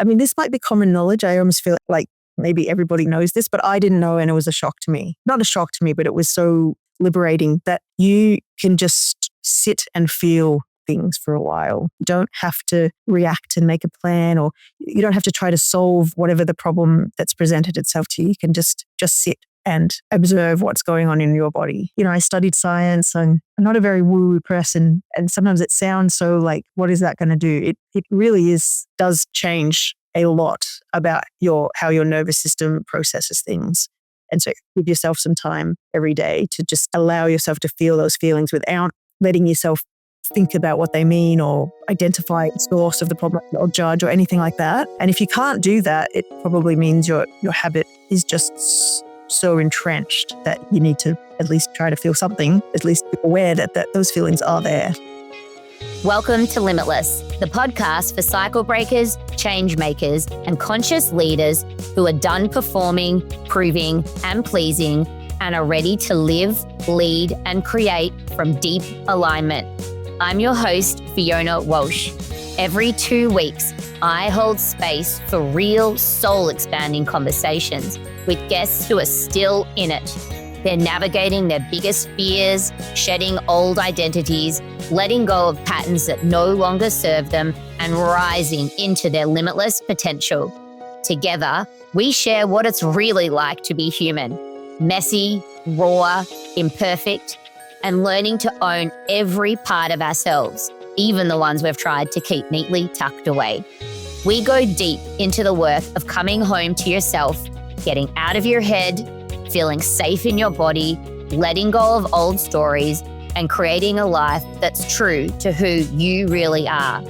I mean, this might be common knowledge. I almost feel like maybe everybody knows this, but I didn't know, and it was a shock to me. Not a shock to me, but it was so liberating that you can just sit and feel things for a while. You don't have to react and make a plan, or you don't have to try to solve whatever the problem that's presented itself to you. You can just sit and observe what's going on in your body. You know, I studied science. I'm not a very woo-woo person, and sometimes it sounds so like, what is that going to do? It really does change a lot about how your nervous system processes things. And so give yourself some time every day to just allow yourself to feel those feelings without letting yourself think about what they mean or identify the source of the problem or judge or anything like that. And if you can't do that, it probably means your habit is just so entrenched that you need to at least try to feel something, at least be aware that those feelings are there. Welcome to Limitless, the podcast for cycle breakers, change makers, and conscious leaders who are done performing, proving, and pleasing, and are ready to live, lead, and create from deep alignment. I'm your host, Fiona Walsh. Every 2 weeks, I hold space for real soul-expanding conversations with guests who are still in it. They're navigating their biggest fears, shedding old identities, letting go of patterns that no longer serve them, and rising into their limitless potential. Together, we share what it's really like to be human, messy, raw, imperfect, and learning to own every part of ourselves, even the ones we've tried to keep neatly tucked away. We go deep into the work of coming home to yourself, getting out of your head, feeling safe in your body, letting go of old stories, and creating a life that's true to who you really are.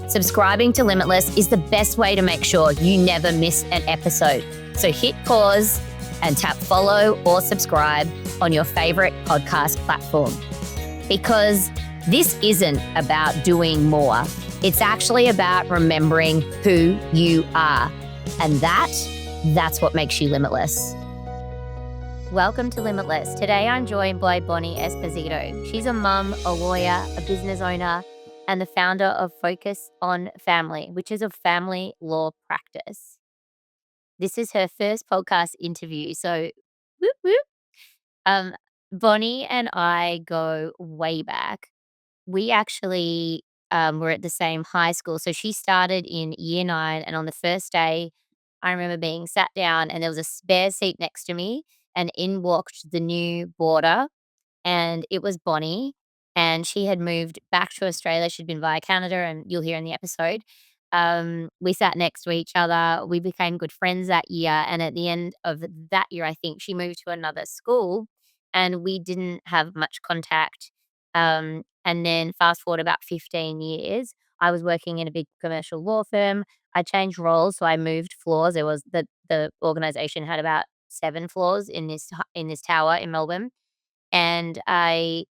Subscribing to Limitless is the best way to make sure you never miss an episode. So hit pause and tap follow or subscribe on your favorite podcast platform. Because this isn't about doing more. It's actually about remembering who you are. And that's what makes you limitless. Welcome to Limitless. Today I'm joined by Bonnie Esposito. She's a mum, a lawyer, a business owner, and the founder of Focus on Family, which is a family law practice. This is her first podcast interview, so whoop whoop. Bonnie and I go way back. We actually were at the same high school. So she started in year 9, and on the first day, I remember being sat down and there was a spare seat next to me, and in walked the new boarder, and it was Bonnie, and she had moved back to Australia. She'd been via Canada, and you'll hear in the episode. We sat next to each other. We became good friends that year, and at the end of that year, I think she moved to another school, and we didn't have much contact. And then fast forward about 15 years, I was working in a big commercial law firm. I changed roles, so I moved floors. There was the organization had about 7 floors in this tower in Melbourne, and I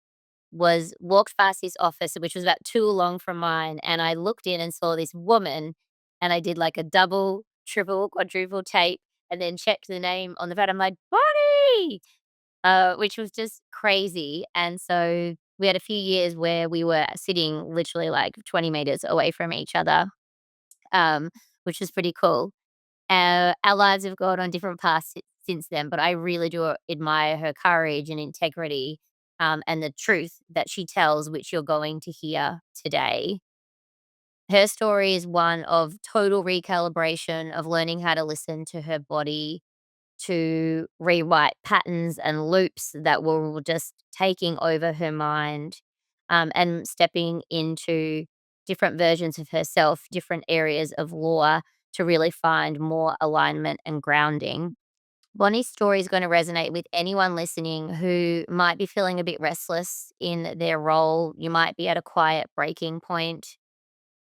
was walked past this office, which was about 2 along from mine, and I looked in and saw this woman, and I did like a double, triple, quadruple tape, and then checked the name on the phone. I'm like, Bonnie, which was just crazy. And so we had a few years where we were sitting literally like 20 meters away from each other, um, which was pretty cool. Our lives have gone on different paths since then, but I really do admire her courage and integrity, and the truth that she tells, which you're going to hear today. Her story is one of total recalibration, of learning how to listen to her body, to rewrite patterns and loops that were just taking over her mind, and stepping into different versions of herself, different areas of law to really find more alignment and grounding. Bonnie's story is going to resonate with anyone listening who might be feeling a bit restless in their role. You might be at a quiet breaking point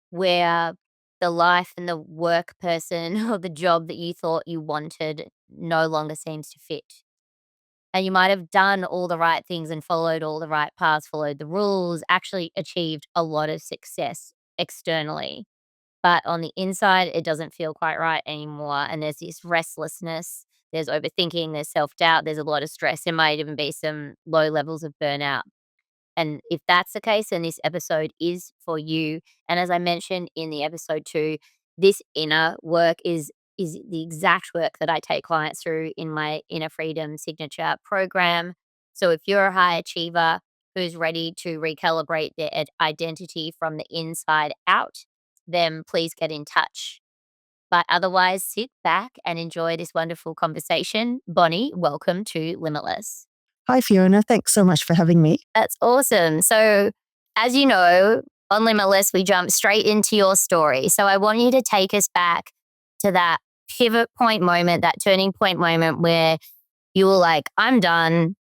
where the life and the work person or the job that you thought you wanted no longer seems to fit. And you might have done all the right things and followed all the right paths, followed the rules, actually achieved a lot of success externally. But on the inside, it doesn't feel quite right anymore. And there's this restlessness, there's overthinking, there's self doubt, there's a lot of stress. There might even be some low levels of burnout. And if that's the case, then this episode is for you. And as I mentioned in the episode 2, this inner work is the exact work that I take clients through in my Inner Freedom Signature program. So if you're a high achiever who's ready to recalibrate their identity from the inside out, then please get in touch. But otherwise, sit back and enjoy this wonderful conversation. Bonnie, welcome to Limitless. Hi, Fiona. Thanks so much for having me. That's awesome. So, as you know, on Limitless, we jump straight into your story. So, I want you to take us back to that pivot point moment, that turning point moment where you were like, I'm done.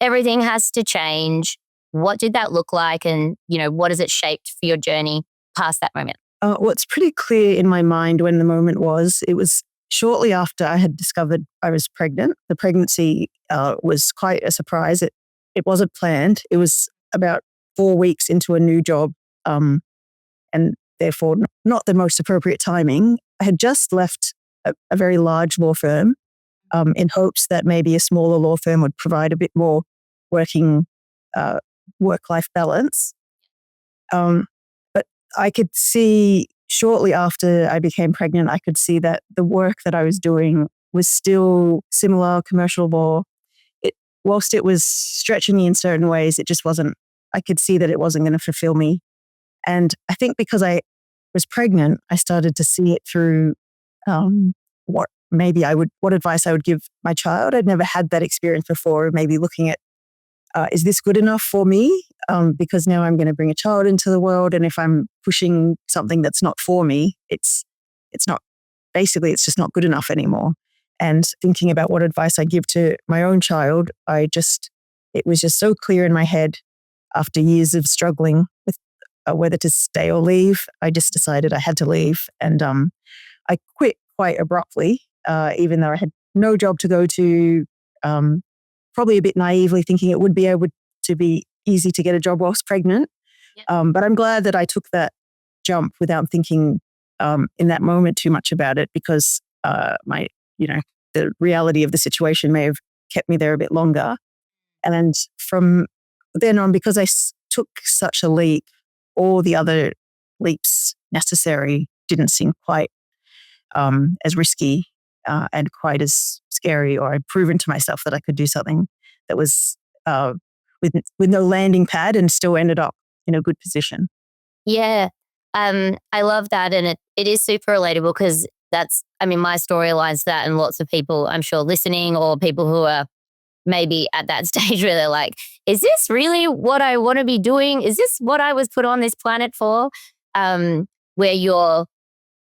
Everything has to change. What did that look like? And, what has it shaped for your journey past that moment? What's pretty clear in my mind when the moment was, it was shortly after I had discovered I was pregnant. The pregnancy was quite a surprise. It wasn't planned. It was about 4 weeks into a new job, and therefore not the most appropriate timing. I had just left a very large law firm in hopes that maybe a smaller law firm would provide a bit more working work-life balance. But I could see shortly after I became pregnant, I could see that the work that I was doing was still similar commercial law. Whilst it was stretching me in certain ways, it just wasn't, I could see that it wasn't going to fulfill me. And I think because I was pregnant, I started to see it through what advice I would give my child. I'd never had that experience before, maybe looking at, is this good enough for me? Because now I'm going to bring a child into the world. And if I'm pushing something that's not for me, it's not, basically, it's just not good enough anymore. And thinking about what advice I give to my own child, it was just so clear in my head after years of struggling with whether to stay or leave. I just decided I had to leave. And I quit quite abruptly, even though I had no job to go to, probably a bit naively thinking it would be able to be easy to get a job whilst pregnant. Yep. But I'm glad that I took that jump without thinking in that moment too much about it, because the reality of the situation may have kept me there a bit longer. And from then on, because I took such a leap, all the other leaps necessary didn't seem quite as risky and quite as scary, or I'd proven to myself that I could do something that was with no landing pad and still ended up in a good position. Yeah. I love that. And it is super relatable, because my story aligns to that, and lots of people, I'm sure, listening, or people who are maybe at that stage where they're like, is this really what I want to be doing? Is this what I was put on this planet for? Where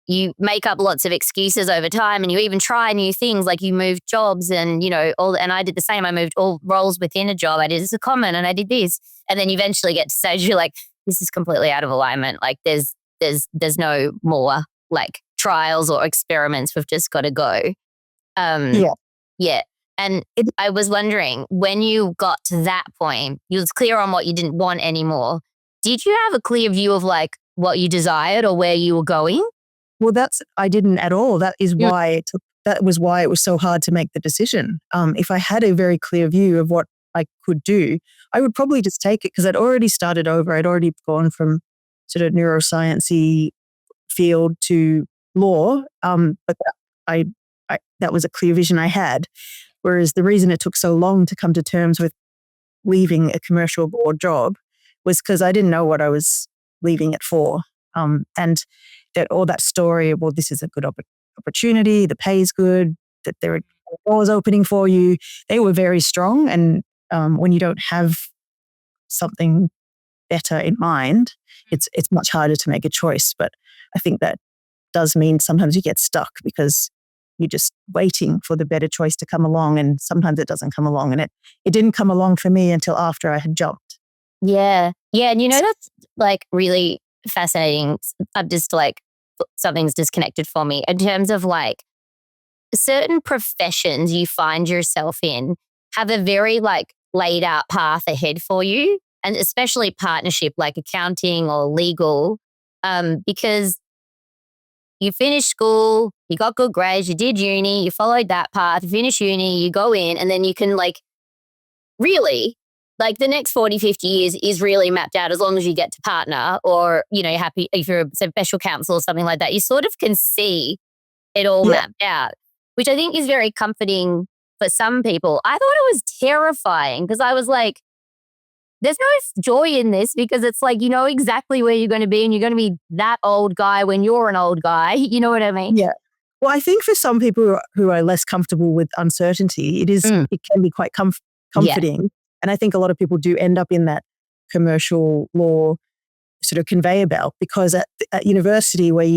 you make up lots of excuses over time, and you even try new things, like you move jobs and, and I did the same. I moved all roles within a job. I did this a comment and I did this. And then you eventually get to stage you're like, this is completely out of alignment. Like there's no more like trials or experiments. We've just got to go. Yeah. And I was wondering, when you got to that point, you was clear on what you didn't want anymore. Did you have a clear view of like what you desired or where you were going? Well, I didn't at all. That was why it was so hard to make the decision. If I had a very clear view of what I could do, I would probably just take it, because I'd already started over. I'd already gone from sort of neuroscience-y field to law. But that was a clear vision I had. Whereas the reason it took so long to come to terms with leaving a commercial law job was because I didn't know what I was leaving it for. And that story of, well, this is a good opportunity, the pay is good, that there are doors opening for you, they were very strong. And when you don't have something better in mind, it's much harder to make a choice. But I think that does mean sometimes you get stuck because you're just waiting for the better choice to come along, and sometimes it doesn't come along. And it didn't come along for me until after I had jumped. Yeah. Yeah. And that's like really fascinating. I'm just like, something's disconnected for me in terms of like certain professions you find yourself in have a very like laid out path ahead for you, and especially partnership like accounting or legal, because you finished school, you got good grades, you did uni, you followed that path, you finish uni, you go in, and then you can like really like the next 40, 50 years is really mapped out as long as you get to partner or, you're happy if you're a special counsel or something like that. You sort of can see it all mapped out, which I think is very comforting for some people. I thought it was terrifying because I was like, there's no joy in this because it's like, exactly where you're going to be and you're going to be that old guy when you're an old guy. You know what I mean? Yeah. Well, I think for some people who are less comfortable with uncertainty, it can be quite comforting. And I think a lot of people do end up in that commercial law sort of conveyor belt because at university where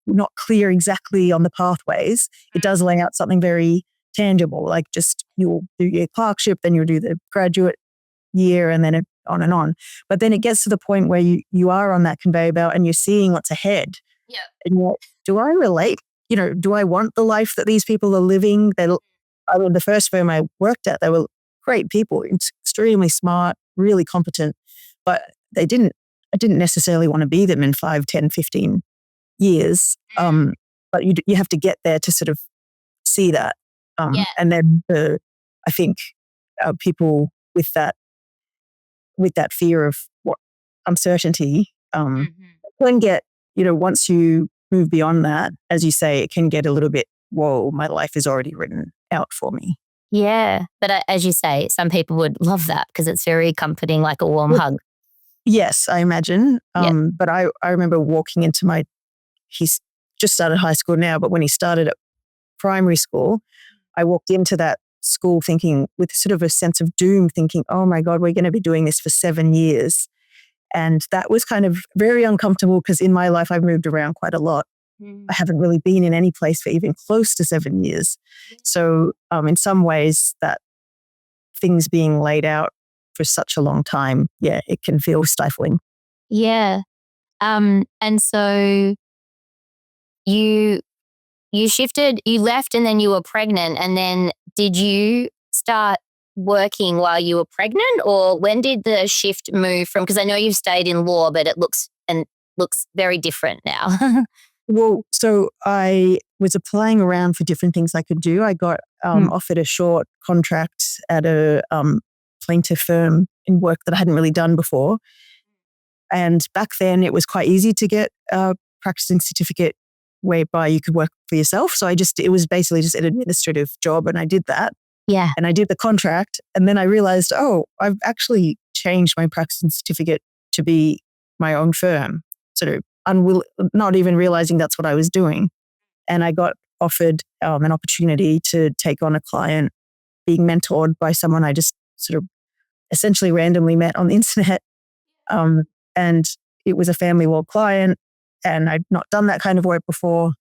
not clear exactly on the pathways, it does lay out something very tangible, like just you'll do your clerkship, then you'll do the graduate year and then on and on. But then it gets to the point where you are on that conveyor belt and you're seeing what's ahead. Yeah. And you're like, do I relate? Do I want the life that these people are living? The first firm I worked at, they were great people, extremely smart, really competent, but I didn't necessarily want to be them in 5, 10, 15 years. But you have to get there to sort of see that. And then I think people with that fear of what uncertainty can get, once you move beyond that, as you say, it can get a little bit, whoa, my life is already written out for me. Yeah. But as you say, some people would love that because it's very comforting, like a warm hug. Yes, I imagine. But I remember walking into he's just started high school now, but when he started at primary school, I walked into that school thinking with sort of a sense of doom, thinking, oh my God, we're going to be doing this for 7 years. And that was kind of very uncomfortable because in my life, I've moved around quite a lot. I haven't really been in any place for even close to 7 years. So in some ways, that things being laid out for such a long time, it can feel stifling. Yeah. And so you shifted, you left and then you were pregnant. And then did you start working while you were pregnant or when did the shift move from, because I know you've stayed in law, but it looks very different now. Well, so I was applying around for different things I could do. I got offered a short contract at a plaintiff firm in work that I hadn't really done before. And back then it was quite easy to get a practicing certificate whereby you could work for yourself. So it was basically just an administrative job and I did that. Yeah. And I did the contract and then I realized, I've actually changed my practicing certificate to be my own firm, sort of not even realizing that's what I was doing. And I got offered an opportunity to take on a client being mentored by someone I just sort of essentially randomly met on the internet. And it was a family law client and I'd not done that kind of work before,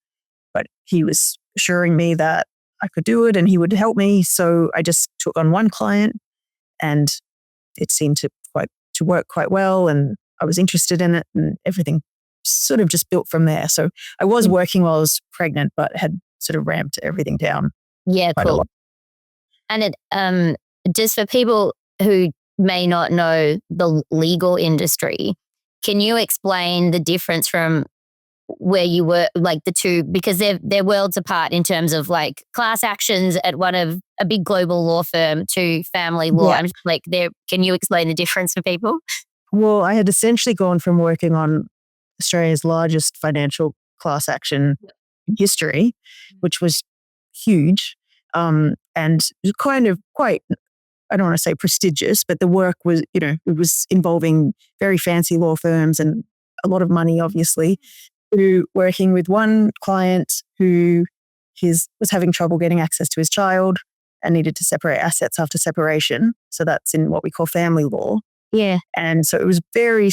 but he was assuring me that I could do it and he would help me. So I just took on one client and it seemed to work quite well and I was interested in it and everything sort of just built from there. So I was working while I was pregnant, but had sort of ramped everything down. Yeah, cool. And it just for people who may not know the legal industry, can you explain the difference from where you were, like the two, because they're worlds apart in terms of like class actions at a big global law firm to family law? Yeah. I'm just like, can you explain the difference for people? Well, I had essentially gone from working on Australia's largest financial class action in history, which was huge, and kind of quite, I don't want to say prestigious, but the work was, it was involving very fancy law firms and a lot of money, obviously, to working with one client who was having trouble getting access to his child and needed to separate assets after separation. So that's in what we call family law. Yeah. And so it was very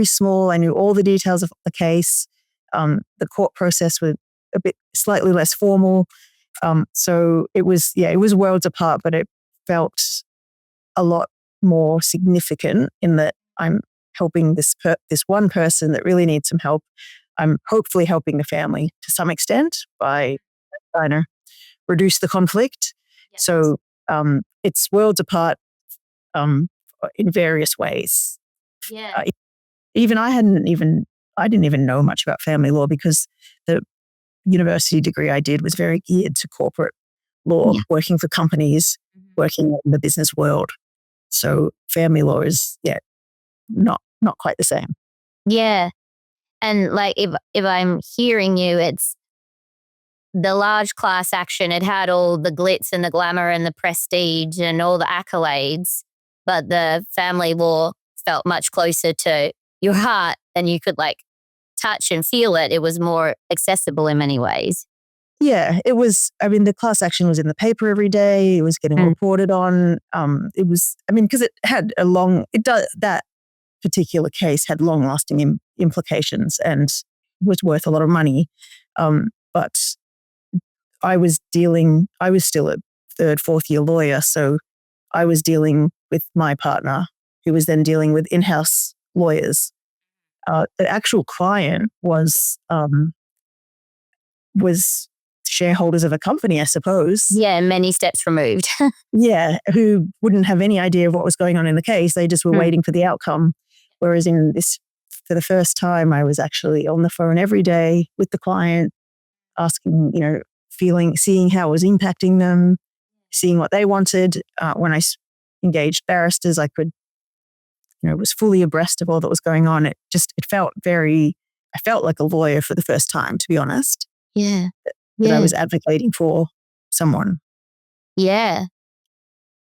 small. I knew all the details of the case. The court process was a bit slightly less formal. So it was worlds apart, but it felt a lot more significant in that I'm helping this one person that really needs some help. I'm hopefully helping the family to some extent by trying to reduce the conflict. Yes. So it's worlds apart in various ways. Yeah. I didn't even know much about family law because the university degree I did was very geared to corporate law, working for companies, working in the business world. So family law is, not quite the same. Yeah. And like, if I'm hearing you, it's the large class action. It had all the glitz and the glamour and the prestige and all the accolades, but the family law felt much closer to your heart and you could like touch and feel it. It was more accessible in many ways. Yeah, it was. I mean, the class action was in the paper every day. It was getting reported on. It was, I mean, because it had that particular case had long lasting implications and was worth a lot of money. But I was still a third, fourth year lawyer. So I was dealing with my partner, who was then dealing with in-house lawyers. The actual client was shareholders of a company, I suppose. Yeah, many steps removed. Yeah, who wouldn't have any idea of what was going on in the case. They just were waiting for the outcome. Whereas in this, for the first time, I was actually on the phone every day with the client, asking, seeing how it was impacting them, seeing what they wanted. When I engaged barristers, I could, was fully abreast of all that was going on. It felt I felt like a lawyer for the first time, to be honest. Yeah. That I was advocating for someone. Yeah.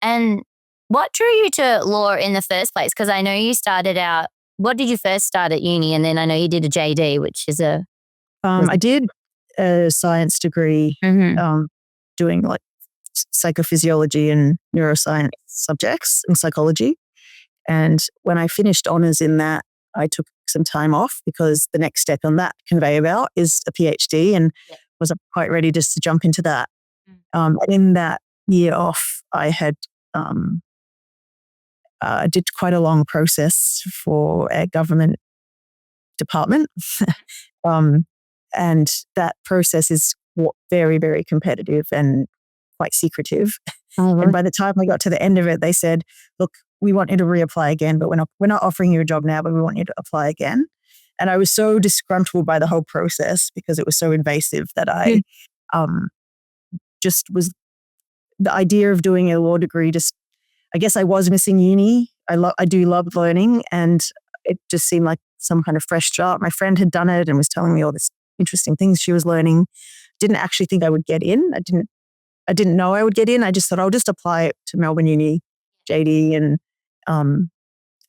And what drew you to law in the first place? Because I know you started out, what did you first start at uni? And then I know you did a JD, which is I did a science degree, doing like psychophysiology and neuroscience subjects and psychology. And when I finished honours in that, I took some time off because the next step on that conveyor belt is a PhD, and wasn't quite ready just to jump into that. And in that year off, I had did quite a long process for a government department. And that process is very, very competitive and quite secretive. And by the time I got to the end of it, they said, look, we want you to reapply again, but we're not offering you a job now, but we want you to apply again. And I was so disgruntled by the whole process because it was so invasive that I just was, the idea of doing a law degree, I guess I was missing uni. I do love learning, and it just seemed like some kind of fresh start. My friend had done it and was telling me all this interesting things she was learning. Didn't actually think I would get in. I didn't know I would get in. I just thought I'll just apply it to Melbourne Uni JD, and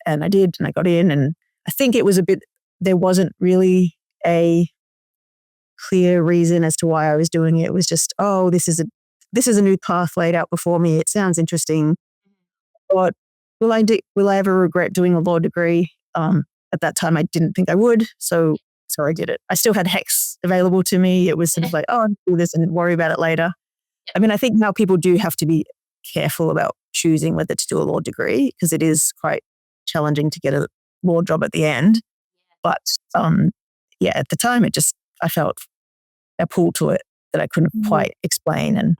I did, and I got in. And I think it was there wasn't really a clear reason as to why I was doing it. It was just, this is a new path laid out before me. It sounds interesting. But will I ever regret doing a law degree? At that time, I didn't think I would. So I did it. I still had HECS available to me. It was sort of like, I'll do this and worry about it later. I mean, I think now people do have to be careful about choosing whether to do a law degree because it is quite challenging to get a law job at the end. But at the time, I felt a pull to it that I couldn't quite explain. And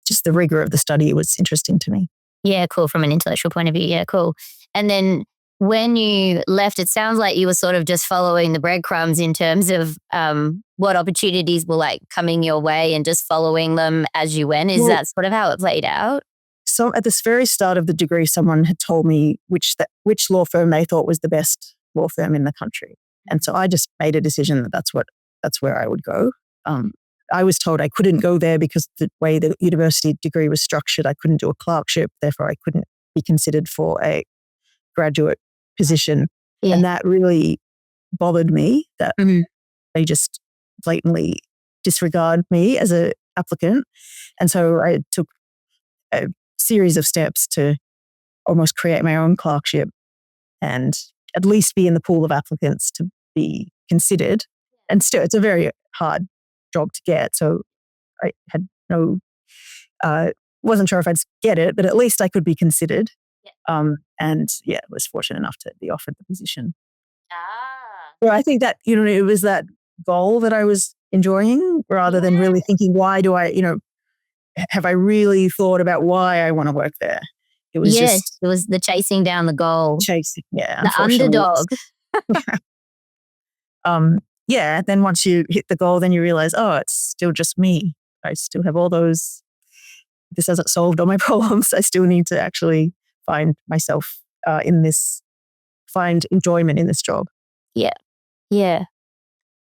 just the rigor of the study was interesting to me. Yeah, cool. From an intellectual point of view. Yeah, cool. And then when you left, it sounds like you were sort of just following the breadcrumbs in terms of what opportunities were like coming your way and just following them as you went. Is that sort of how it played out? So at the very start of the degree, someone had told me which law firm they thought was the best law firm in the country. And so I just made a decision that that's where I would go. I was told I couldn't go there because the way the university degree was structured, I couldn't do a clerkship. Therefore, I couldn't be considered for a graduate position. Yeah. And that really bothered me that they just blatantly disregard me as an applicant. And so I took a series of steps to almost create my own clerkship and at least be in the pool of applicants to be considered. And still, it's a very hard job to get. So I had wasn't sure if I'd get it, but at least I could be considered. Yeah. Was fortunate enough to be offered the position. Well, I think that, it was that goal that I was enjoying rather than really thinking, why do I, have I really thought about why I want to work there? It was it was the chasing down the goal. The underdog. Then once you hit the goal, then you realize, it's still just me. I still have all those, this hasn't solved all my problems. I still need to actually find myself find enjoyment in this job. Yeah. Yeah.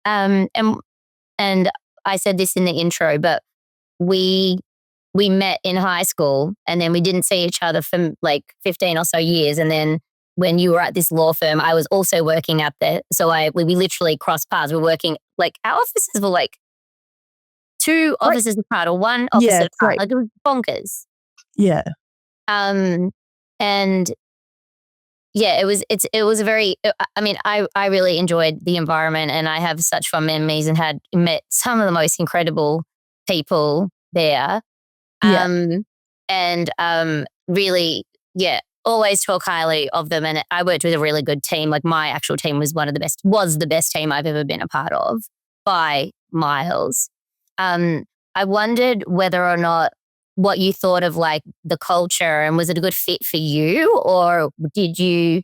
And I said this in the intro, but we met in high school and then we didn't see each other for like 15 or so years. And then when you were at this law firm, I was also working up there. So we literally crossed paths. We're working, like our offices were like 2 offices apart or 1 office apart. Right. Like it was bonkers. Yeah. And yeah, it was a very, I mean, I really enjoyed the environment and I have such fun memories and had met some of the most incredible people there. Really, yeah, always talk highly of them. And I worked with a really good team. Like my actual team was the best team I've ever been a part of by miles. I wondered whether or not what you thought of like the culture and was it a good fit for you or what did you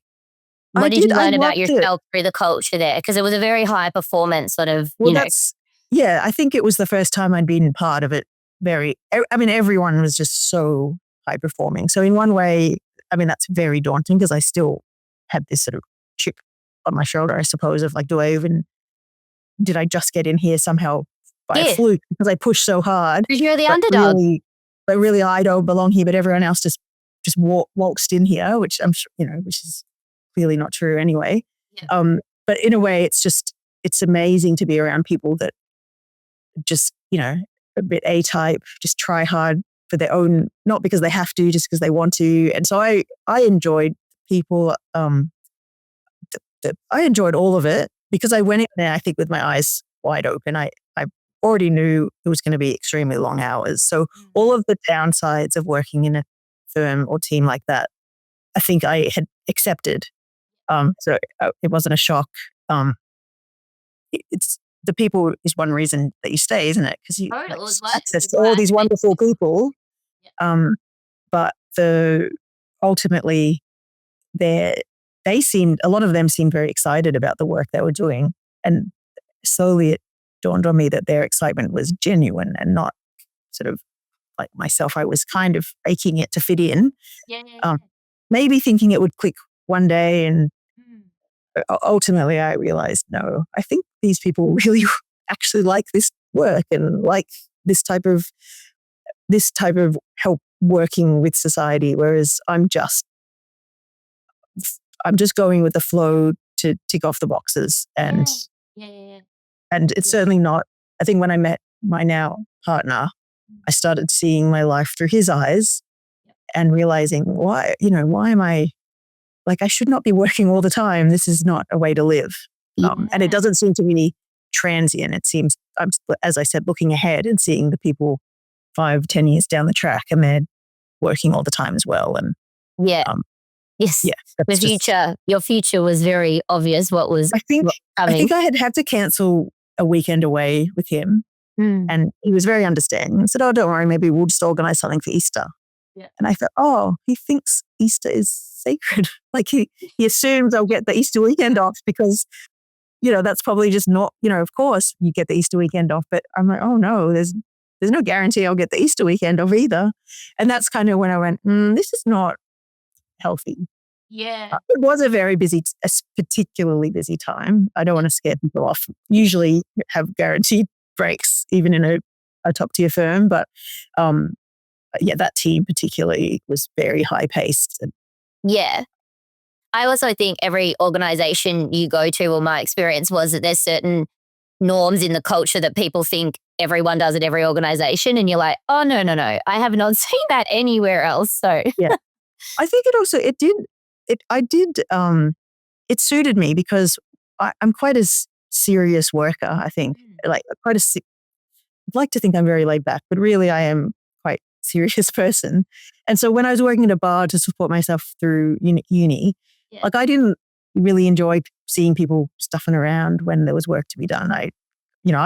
learn about yourself through the culture there? Because it was a very high performance sort of, I think it was the first time I'd been part of it. Everyone was just so high performing. So in one way, I mean, that's very daunting because I still had this sort of chip on my shoulder, I suppose, of like, did I just get in here somehow by a fluke because I pushed so hard? Because you're the underdog. Really, I don't belong here, but everyone else just waltzed in here, which I'm sure, which is clearly not true anyway. Yeah. But in a way, it's amazing to be around people that just, a bit A-type, just try hard for their own, not because they have to, just because they want to. And so I enjoyed people, I enjoyed all of it because I went in there, I think, with my eyes wide open. I already knew it was going to be extremely long hours. So all of the downsides of working in a firm or team like that, I think I had accepted. So it wasn't a shock. It's the people is one reason that you stay, isn't it? Because you have access to all these wonderful people. Yeah. But ultimately, a lot of them seemed very excited about the work they were doing, and slowly it dawned on me that their excitement was genuine and not sort of like myself. I was kind of faking it to fit in. Maybe thinking it would click one day, and ultimately I realized, no, I think these people really actually like this work and like this type of help working with society, whereas I'm just going with the flow to tick off the boxes. And and it's certainly not, I think when I met my now partner, I started seeing my life through his eyes and realizing why am I, like, I should not be working all the time. This is not a way to live. And it doesn't seem to be transient. It seems, as I said, looking ahead and seeing the people 5-10 years down the track and they're working all the time as well. And your future was very obvious. What was coming. I think I had to cancel a weekend away with him, and he was very understanding and said, "Oh, don't worry, maybe we'll just organize something for Easter." Yeah. And I thought, oh, he thinks Easter is sacred. Like he assumes I'll get the Easter weekend off because, that's probably just not, of course you get the Easter weekend off. But I'm like, oh no, there's no guarantee I'll get the Easter weekend off either. And that's kind of when I went, this is not healthy. Yeah. It was a particularly busy time. I don't want to scare people off. Usually have guaranteed breaks, even in a top tier firm. But that team particularly was very high paced. Yeah. I also think every organization you go to, or my experience was that there's certain norms in the culture that people think everyone does at every organization. And you're like, oh, no. I have not seen that anywhere else. So yeah, I think it suited me because I'm quite a serious worker. I think I'd like to think I'm very laid back, but really I am quite a serious person. And so when I was working at a bar to support myself through uni, like I didn't really enjoy seeing people stuffing around when there was work to be done. I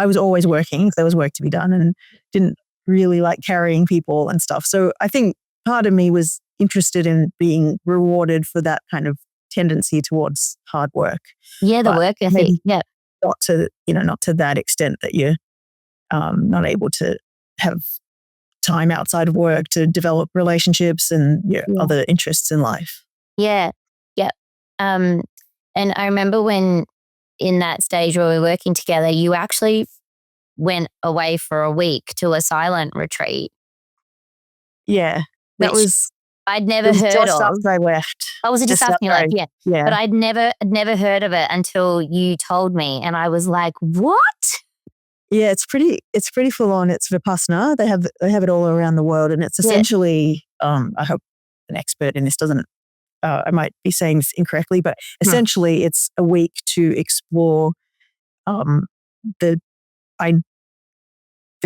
was always working if there was work to be done and didn't really like carrying people and stuff. So I think part of me was interested in being rewarded for that kind of tendency towards hard work. Yeah, the work ethic. Yeah. Not to that extent that you're not able to have time outside of work to develop relationships and other interests in life. Yeah. Yeah. And I remember when in that stage where we were working together, you actually went away for a week to a silent retreat. Yeah. That was I'd never heard just of. after I left. I was just after you, like, yeah. But I'd never heard of it until you told me, and I was like, "What?" Yeah, it's pretty full on. It's Vipassana. They have it all around the world, and it's essentially. I hope an expert in this doesn't. I might be saying this incorrectly, but essentially, it's a week to explore the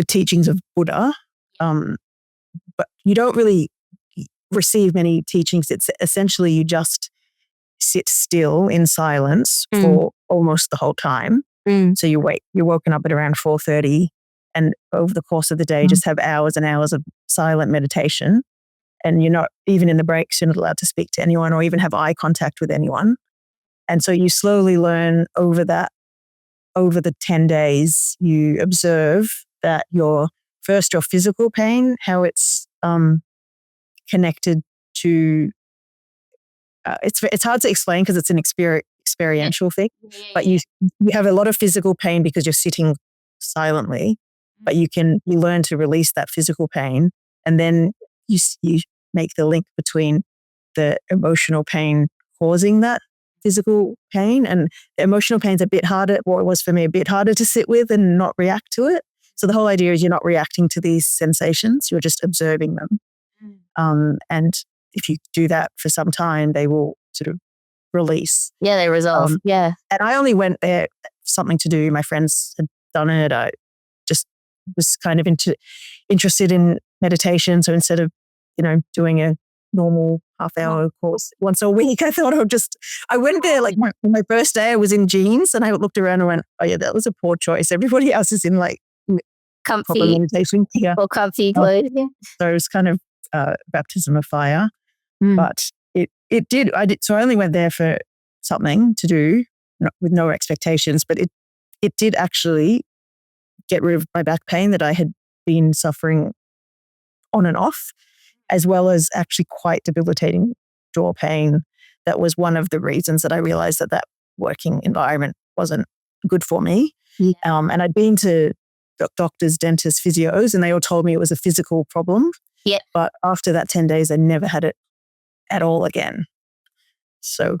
teachings of Buddha. But you don't really receive many teachings. It's essentially you just sit still in silence for almost the whole time. So you're woken up at around 4:30, and over the course of the day, just have hours and hours of silent meditation. And you're not, even in the breaks, you're not allowed to speak to anyone or even have eye contact with anyone. And so you slowly learn over the 10 days, you observe that your physical pain, how it's connected to, it's hard to explain because it's an experiential thing, but you have a lot of physical pain because you're sitting silently, but you learn to release that physical pain, and then you make the link between the emotional pain causing that physical pain, and the emotional pain's a bit harder, or it was for me, a bit harder to sit with and not react to it. So the whole idea is you're not reacting to these sensations, you're just observing them. And if you do that for some time, they will sort of release. Yeah, they resolve. And I only went there something to do. My friends had done it. I just was kind of interested in meditation. So instead of, doing a normal half-hour course once a week, I thought I went there like my first day I was in jeans, and I looked around and went, oh yeah, that was a poor choice. Everybody else is in like comfy meditation gear or comfy clothes. So it was kind of baptism of fire. But it did. So I only went there for something to do with no expectations, but it did actually get rid of my back pain that I had been suffering on and off, as well as actually quite debilitating jaw pain. That was one of the reasons that I realized that working environment wasn't good for me. And I'd been to doctors, dentists, physios, and they all told me it was a physical problem. But after that 10 days, I never had it at all again. So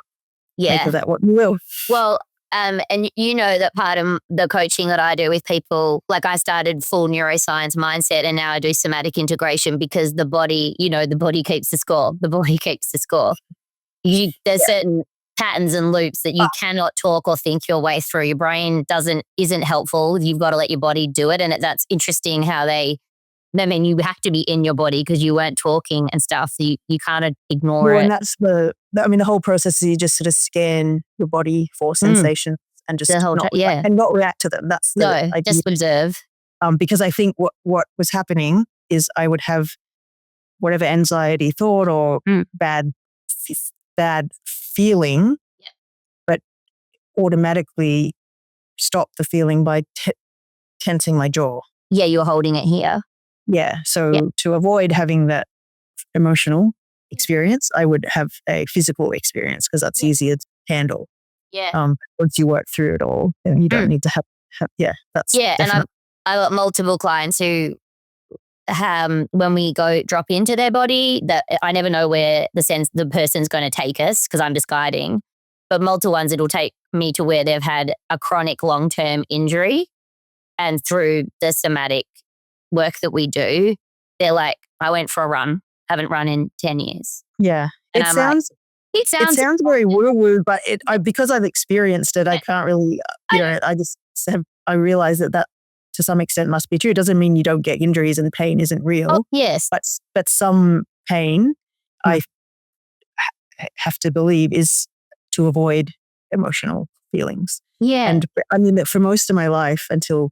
make of that what you will. Well, and that part of the coaching that I do with people, like I started full neuroscience mindset, and now I do somatic integration because the body, the body keeps the score. The body keeps the score. There's certain patterns and loops that you cannot talk or think your way through. Your brain isn't helpful. You've got to let your body do it. And that's interesting how you have to be in your body because you weren't talking and stuff. So you can't ignore it. And that's the whole process is you just sort of scan your body for sensations and just not react to them. That's just observe. Because I think what was happening is I would have whatever anxiety thought or bad feeling, but automatically stop the feeling by tensing my jaw. Yeah, you're holding it here. Yeah. So to avoid having that emotional experience, I would have a physical experience because that's easier to handle. Once you work through it all, then you don't need to have that's and I've got multiple clients who when we go drop into their body, that I never know where the person's going to take us because I'm just guiding, but multiple ones it'll take me to where they've had a chronic long-term injury, and through the somatic work that we do, they're like, I went for a run, haven't run in 10 years. Yeah. And it sounds very woo-woo, but because I've experienced it, I can't really, I realize that to some extent must be true. It doesn't mean you don't get injuries and pain isn't real. Oh, yes. But some pain, I have to believe, is to avoid emotional feelings. Yeah. And I mean, for most of my life until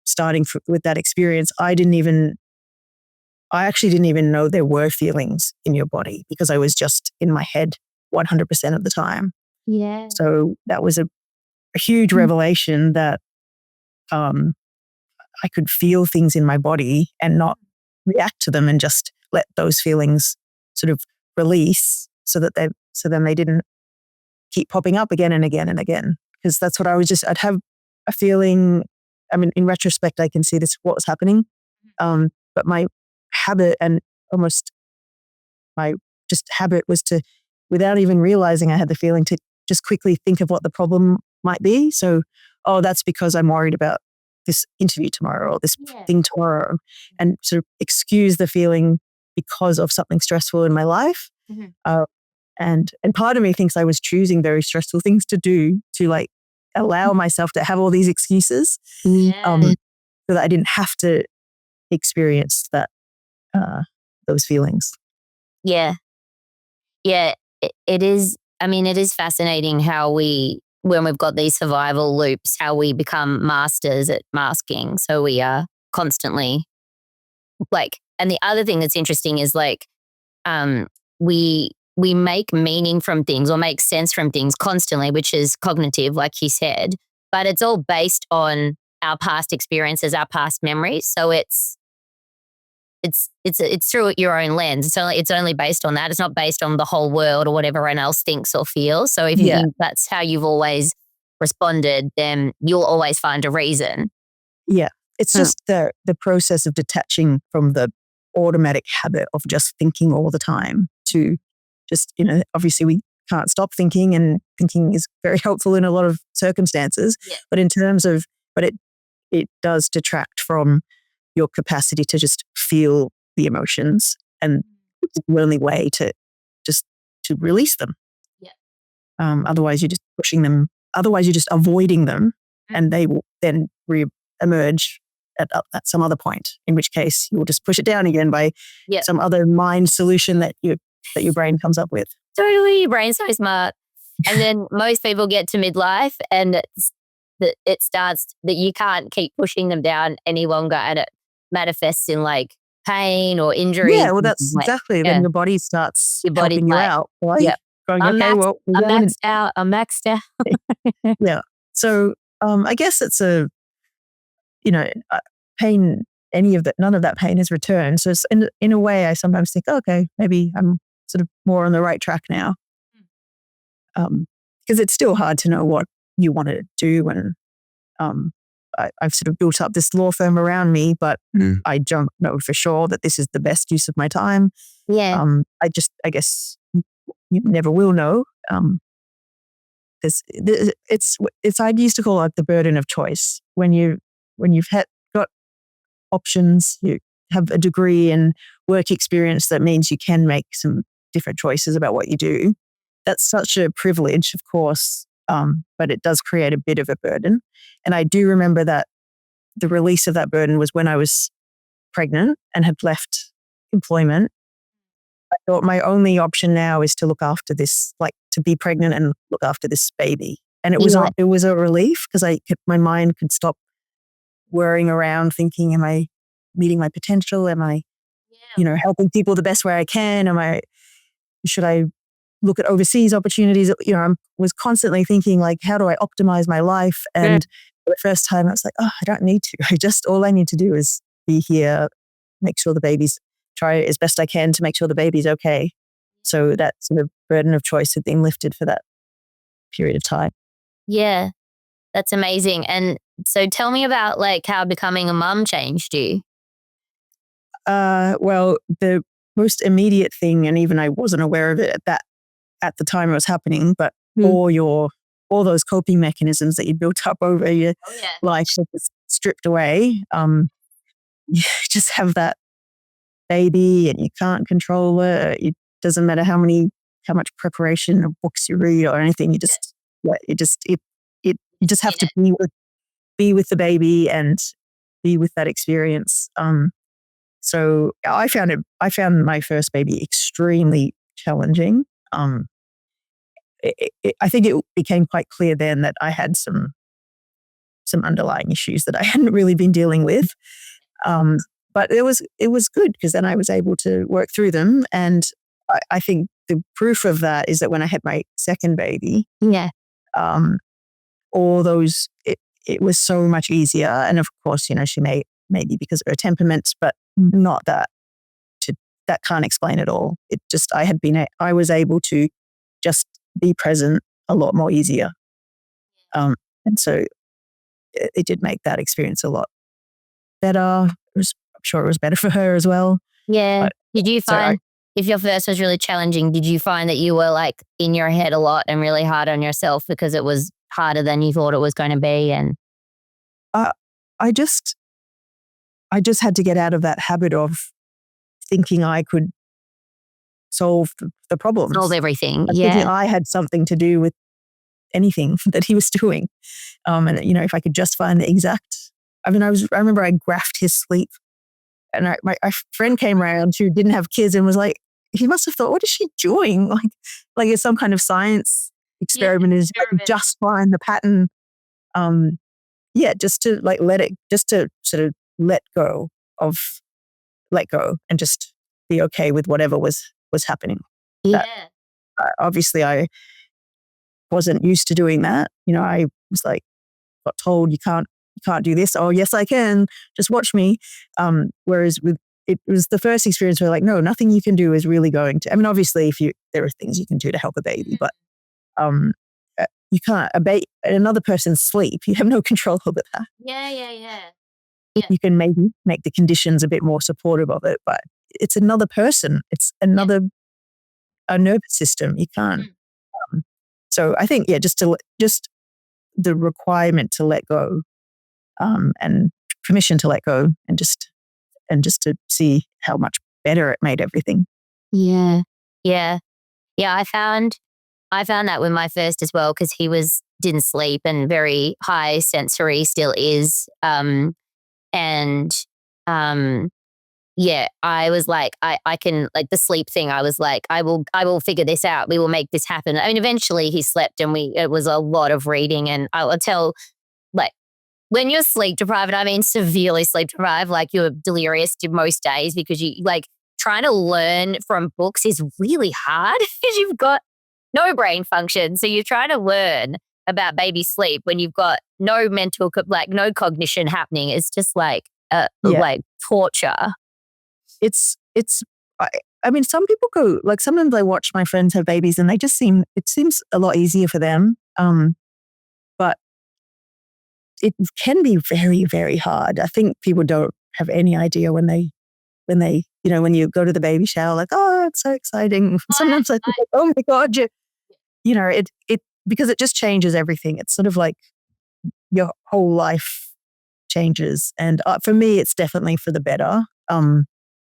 starting with that experience, I actually didn't even know there were feelings in your body because I was just in my head 100% of the time. Yeah. So that was a huge revelation that I could feel things in my body and not react to them and just let those feelings sort of release so then they didn't keep popping up again and again and again. Because that's what I'd have a feeling, I mean, in retrospect, I can see what was happening. But my habit and almost my just habit was to, without even realizing I had the feeling, to just quickly think of what the problem might be. So, that's because I'm worried about this interview tomorrow or this thing tomorrow, and sort of excuse the feeling because of something stressful in my life. And part of me thinks I was choosing very stressful things to do to like allow myself to have all these excuses, so that I didn't have to experience those feelings. Yeah. Yeah. It is. I mean, it is fascinating how when we've got these survival loops, how we become masters at masking. So we are constantly like, and the other thing that's interesting is like, we make meaning from things or make sense from things constantly, which is cognitive, like you said, but it's all based on our past experiences, our past memories. So it's through your own lens. It's only based on that. It's not based on the whole world or what everyone else thinks or feels. So if you think that's how you've always responded, then you'll always find a reason. Yeah. It's just the process of detaching from the automatic habit of just thinking all the time to just, obviously we can't stop thinking, and thinking is very helpful in a lot of circumstances. Yeah. But it does detract from your capacity to just feel the emotions, and it's the only way to release them. Yeah. Otherwise, you're just pushing them. Otherwise, you're just avoiding them, and they will then re-emerge at some other point. In which case, you'll just push it down again by some other mind solution that your brain comes up with. Totally, your brain's so smart. And then most people get to midlife, and it starts that you can't keep pushing them down any longer, and it manifests in like pain or injury. Yeah, well, that's exactly. Then your body starts helping you out. Right? Going, I'm maxed out. I'm maxed out. Yeah. So I guess it's pain. None of that pain is returned. So it's in a way, I sometimes think, okay, maybe I'm sort of more on the right track now. Because it's still hard to know what you want to do, and I've sort of built up this law firm around me, but I don't know for sure that this is the best use of my time. Yeah. I guess you never will know. I used to call it the burden of choice. When you've got options, you have a degree and work experience that means you can make some different choices about what you do. That's such a privilege, of course, but it does create a bit of a burden. And I do remember that the release of that burden was when I was pregnant and had left employment. I thought my only option now is to look after this, like to be pregnant and look after this baby. And it was a relief, because my mind could stop worrying around thinking, am I meeting my potential? Am I, helping people the best way I can? Should I look at overseas opportunities? I was constantly thinking like, how do I optimize my life? And for the first time I was like, I don't need to. All I need to do is be here, make sure try as best I can to make sure the baby's okay. So that sort of burden of choice had been lifted for that period of time. Yeah, that's amazing. And so tell me about like how becoming a mum changed you. Well, the most immediate thing, and even I wasn't aware of it at the time it was happening, but all those coping mechanisms that you built up over your life was stripped away. You just have that baby and you can't control it. It doesn't matter how much preparation or books you read or anything. You just have to be with the baby and be with that experience. So I found my first baby extremely challenging. I think it became quite clear then that I had some underlying issues that I hadn't really been dealing with. But it was good, because then I was able to work through them. And I think the proof of that is that when I had my second baby, all those, it was so much easier. And of course, she maybe because of her temperament, but not that that can't explain it all. It just, I was able to just be present a lot more easier. And so it did make that experience a lot better. I'm sure it was better for her as well. Yeah. But, did you find, if your first was really challenging, did you find that you were like in your head a lot and really hard on yourself because it was harder than you thought it was going to be? And I just had to get out of that habit of thinking I could solve the problems. solve everything. Thinking Yeah. I had something to do with anything that he was doing. And if I could just find the exact, I remember I graphed his sleep, and my friend came around who didn't have kids and was like, he must have thought, what is she doing? Like it's some kind of science experiment. Is just find the pattern. Just to just to sort of let go and just be okay with whatever was happening. Yeah. Obviously, I wasn't used to doing that. I was like, got told you can't do this. Oh, yes, I can. Just watch me. Whereas it was the first experience where like, no, nothing you can do is really going to. I mean, obviously, there are things you can do to help a baby, but you can't abate another person's sleep. You have no control over that. Yeah. You can maybe make the conditions a bit more supportive of it, but it's another person. It's another a nervous system. You can't. So I think, just the requirement to let go, and permission to let go, and just to see how much better it made everything. Yeah. I found that with my first as well, because he didn't sleep and very high sensory, still is. I was like, I can, like the sleep thing, I was like, I will figure this out. We will make this happen. I mean, eventually he slept, and it was a lot of reading, and I will tell, like, when you're sleep deprived, I mean severely sleep deprived, like you're delirious most days, because you like trying to learn from books is really hard because you've got no brain function. So you're trying to learn about baby sleep when you've got no no cognition happening. It's just like like torture. It's I mean, some people go, like, sometimes I watch my friends have babies and it seems a lot easier for them. But it can be very, very hard. I think people don't have any idea when you go to the baby shower, like, oh, it's so exciting. Sometimes I think, oh my God, it because it just changes everything. It's sort of like your whole life changes. And for me, it's definitely for the better.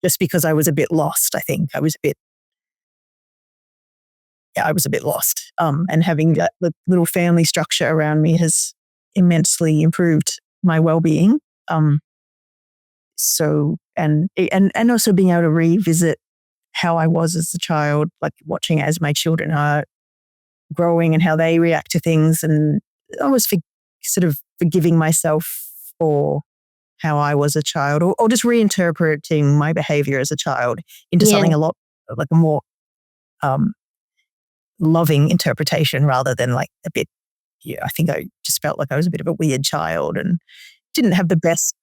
Just because I was a bit lost, I think. I was a bit lost. And having that little family structure around me has immensely improved my well-being. So, and also being able to revisit how I was as a child, like watching as my children are growing and how they react to things, and almost sort of forgiving myself for how I was a child, or just reinterpreting my behavior as a child into something a lot like a more loving interpretation, rather than like a bit. Yeah, I think I just felt like I was a bit of a weird child and didn't have the best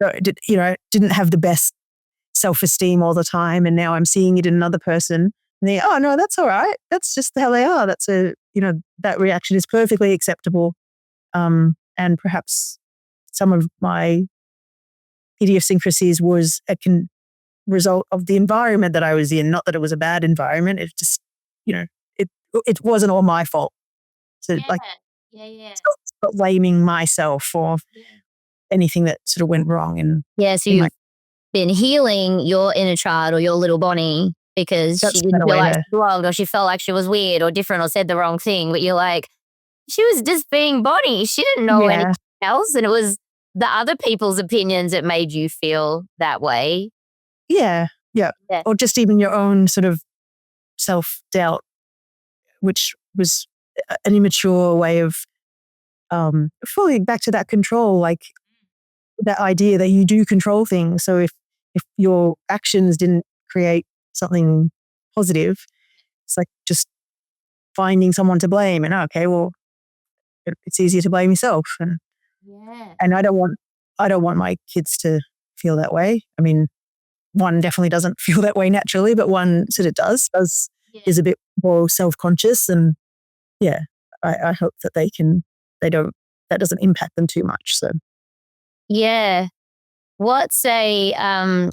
self-esteem all the time. And now I'm seeing it in another person, and they, oh no, that's all right. That's just how they are. That's that reaction is perfectly acceptable. And perhaps some of my idiosyncrasies was a result of the environment that I was in. Not that it was a bad environment. It just, it wasn't all my fault. So stop blaming myself for anything that sort of went wrong. And so you've been healing your inner child, or your little Bonnie, because she didn't feel like she belonged, or she felt like she was weird or different or said the wrong thing. But you're like, she was just being Bonnie. She didn't know anything else. And it was the other people's opinions that made you feel that way. Yeah. Or just even your own sort of self-doubt, which was an immature way of falling back to that control, like that idea that you do control things. So if your actions didn't create something positive, it's like just finding someone to blame, and okay, well, it's easier to blame yourself. And I don't want my kids to feel that way. I mean, one definitely doesn't feel that way naturally, but one sort of does is a bit more self-conscious. And yeah, I hope that that doesn't impact them too much. So Yeah. What's one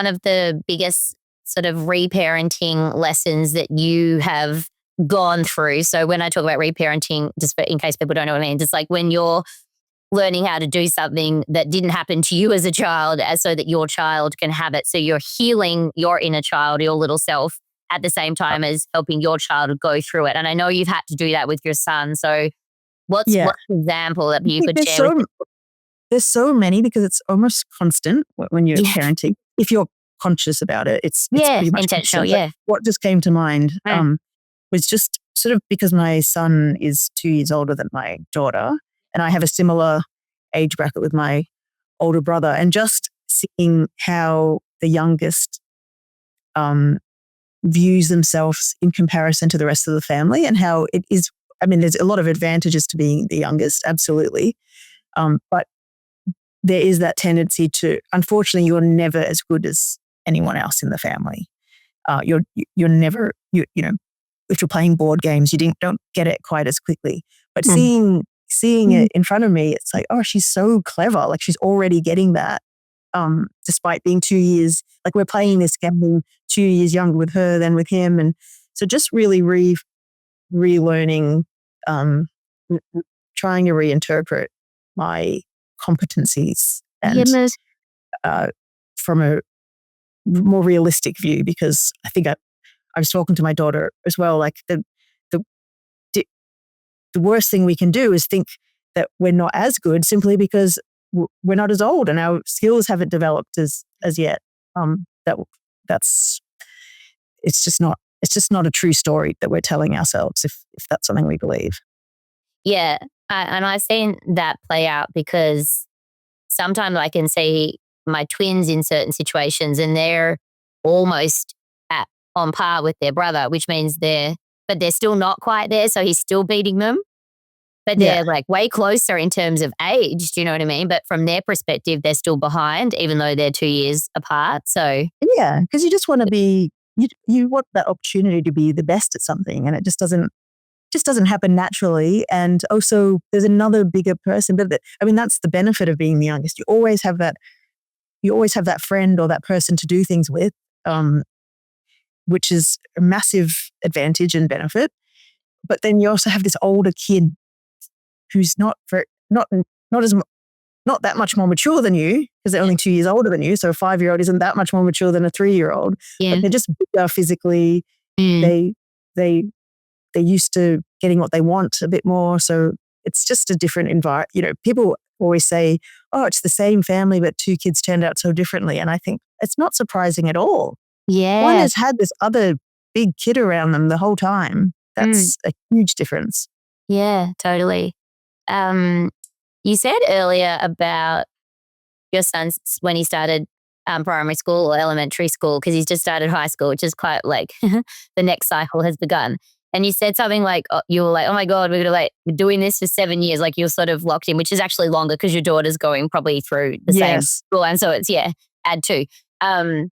of the biggest sort of reparenting lessons that you have gone through? So when I talk about reparenting, just in case people don't know what I mean, just like when you're learning how to do something that didn't happen to you as a child, so that your child can have it. So you're healing your inner child, your little self, at the same time as helping your child go through it. And I know you've had to do that with your son. So what's yeah, an example that I you think could share with there's so many because it's almost constant when you're Yeah. parenting. If you're conscious about it, it's Yeah, pretty much intentional, constant. yeah. But what just came to mind Mm. was just sort of because my son is 2 years older than my daughter, and I have a similar age bracket with my older brother, and just seeing how the youngest um, views themselves in comparison to the rest of the family, and how it is. I mean, there's a lot of advantages to being the youngest, absolutely. But there is that tendency to, unfortunately, you're never as good as anyone else in the family. You're never, you know, if you're playing board games, don't get it quite as quickly. But Mm. seeing it in front of me, it's like, oh, she's so clever. Like she's already getting that, despite being 2 years. Like we're playing this game 2 years younger with her than with him, and so just really relearning, um, trying to reinterpret my competencies and Yes. from a more realistic view, because I think I was talking to my daughter as well. Like the the worst thing we can do is think that we're not as good simply because we're not as old and our skills haven't developed as yet. That's it's just not a true story that we're telling ourselves if that's something we believe. Yeah. And I've seen that play out because sometimes I can see my twins in certain situations and they're almost at on par with their brother, which means but they're still not quite there. So he's still beating them, but Yeah, they're like way closer in terms of age. Do you know what I mean? But from their perspective, they're still behind, even though they're 2 years apart. So yeah, because you just want to be you want that opportunity to be the best at something, and it just doesn't happen naturally. And also, there's another bigger person. But I mean, that's the benefit of being the youngest. You always have that friend or that person to do things with, um, which is a massive advantage and benefit. But then you also have this older kid who's not as not that much more mature than you, because they're only 2 years older than you. So a 5-year-old isn't that much more mature than a 3-year-old, yeah. but they're just bigger physically. Mm. They they they're used to getting what they want a bit more. So it's just a different environment. You know, people always say, oh, it's the same family, but two kids turned out so differently. And I think it's not surprising at all. One Yeah. has had this other big kid around them the whole time. Mm. That's a huge difference. Yeah, totally. Um, you said earlier about your son's when he started primary school or elementary school, because he's just started high school, which is quite like the next cycle has begun. And you said something like, oh, you were like, oh my God, we're doing this for 7 years. Like you're sort of locked in, which is actually longer because your daughter's going probably through the same Yes. school. And so it's, yeah, add two. Um,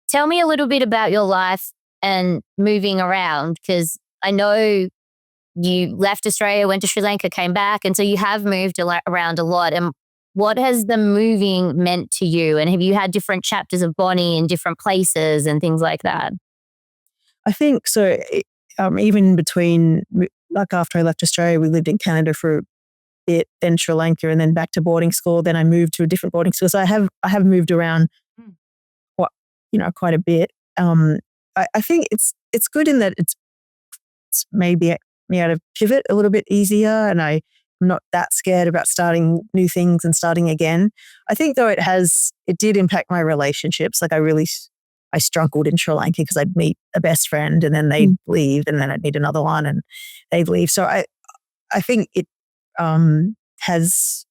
Tell me a little bit about your life and moving around, because I know you left Australia, went to Sri Lanka, came back. And so you have moved around a lot. And what has the moving meant to you? And have you had different chapters of Bonnie in different places and things like that? I think so. Even between, like after I left Australia, we lived in Canada for a bit, then Sri Lanka, and then back to boarding school. Then I moved to a different boarding school. So I have moved around quite, quite a bit. I think it's good in that it's maybe me able to pivot a little bit easier, and I'm not that scared about starting new things and starting again. I think though it did impact my relationships. Like I struggled in Sri Lanka because I'd meet a best friend and then they'd leave, and then I'd meet another one and they'd leave. So I think it has,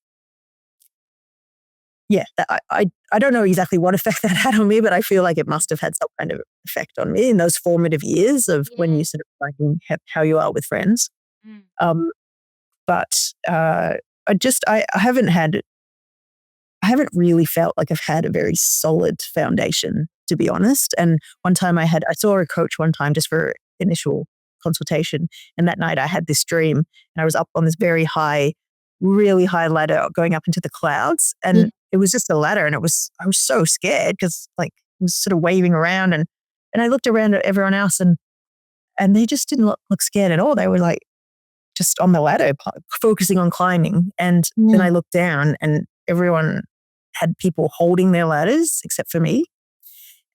yeah, I don't know exactly what effect that had on me, but I feel like it must have had some kind of effect on me in those formative years of when you sort of finding how you are with friends. Mm. Um, but I haven't had I haven't really felt like I've had a very solid foundation, to be honest. And one time I saw a coach one time just for initial consultation. And that night I had this dream and I was up on this very high, really high ladder going up into the clouds. And it was just a ladder and I was so scared because like it was sort of waving around and I looked around at everyone else and they just didn't look scared at all. They were like just on the ladder, focusing on climbing. And then I looked down and everyone had people holding their ladders except for me.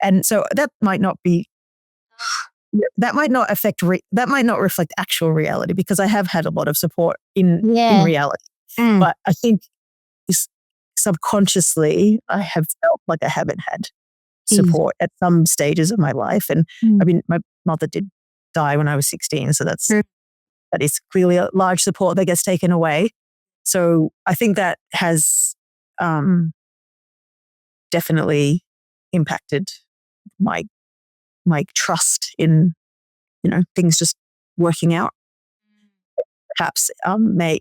And so that might not reflect actual reality because I have had a lot of support in reality. But I think subconsciously I have felt like I haven't had support at some stages of my life. And I mean, my mother did die when I was 16. So that is clearly a large support that gets taken away. So I think that has definitely impacted my trust in things just working out. Perhaps may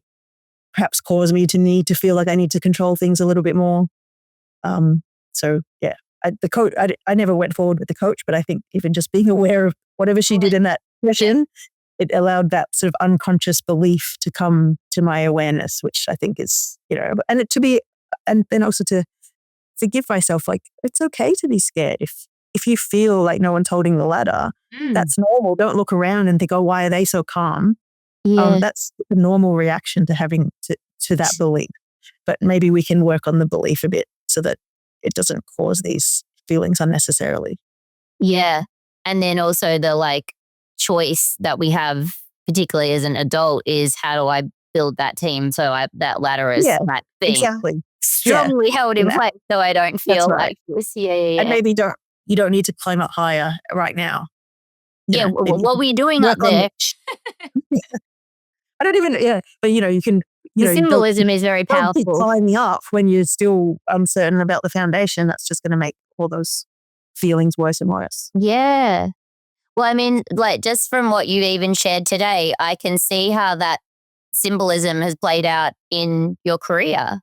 cause me to need to feel like I need to control things a little bit more. So yeah, the coach, I never went forward with the coach, but I think even just being aware of whatever she did in that session, it allowed that sort of unconscious belief to come to my awareness, which I think is, and then also to forgive myself, like it's okay to be scared. If you feel like no one's holding the ladder, that's normal. Don't look around and think, oh, why are they so calm? That's the normal reaction to having to that belief. But maybe we can work on the belief a bit so that it doesn't cause these feelings unnecessarily. Yeah. And then also the like choice that we have, particularly as an adult, is how do I build that team so that ladder is that thing exactly strongly held in place so I don't feel like this. And maybe you don't need to climb up higher right now. What were you doing up there? I don't even, but you can, the symbolism is very powerful. Don't keep climbing up when you're still uncertain about the foundation. That's just going to make all those feelings worse and worse. Yeah. Well, I mean, like just from what you've even shared today, I can see how that symbolism has played out in your career.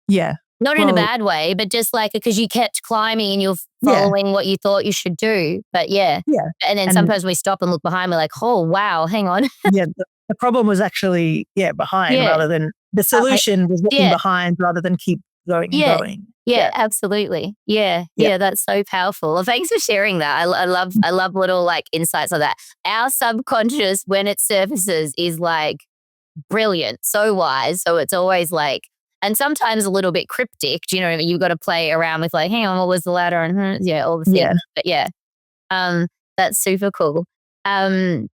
Yeah. Not in a bad way, but just like because you kept climbing and you're following what you thought you should do. But yeah. And then sometimes we stop and look behind. We're like, oh, wow, hang on. The problem was actually, behind rather than the solution was looking behind rather than keep going and going. Yeah, absolutely. Yeah, that's so powerful. Well, thanks for sharing that. I love little like insights like that. Our subconscious, when it surfaces, is like brilliant, so wise. So it's always like, and sometimes a little bit cryptic. Do you know what I mean? You've got to play around with like, hang on, what was the ladder? And all the things. But that's super cool. I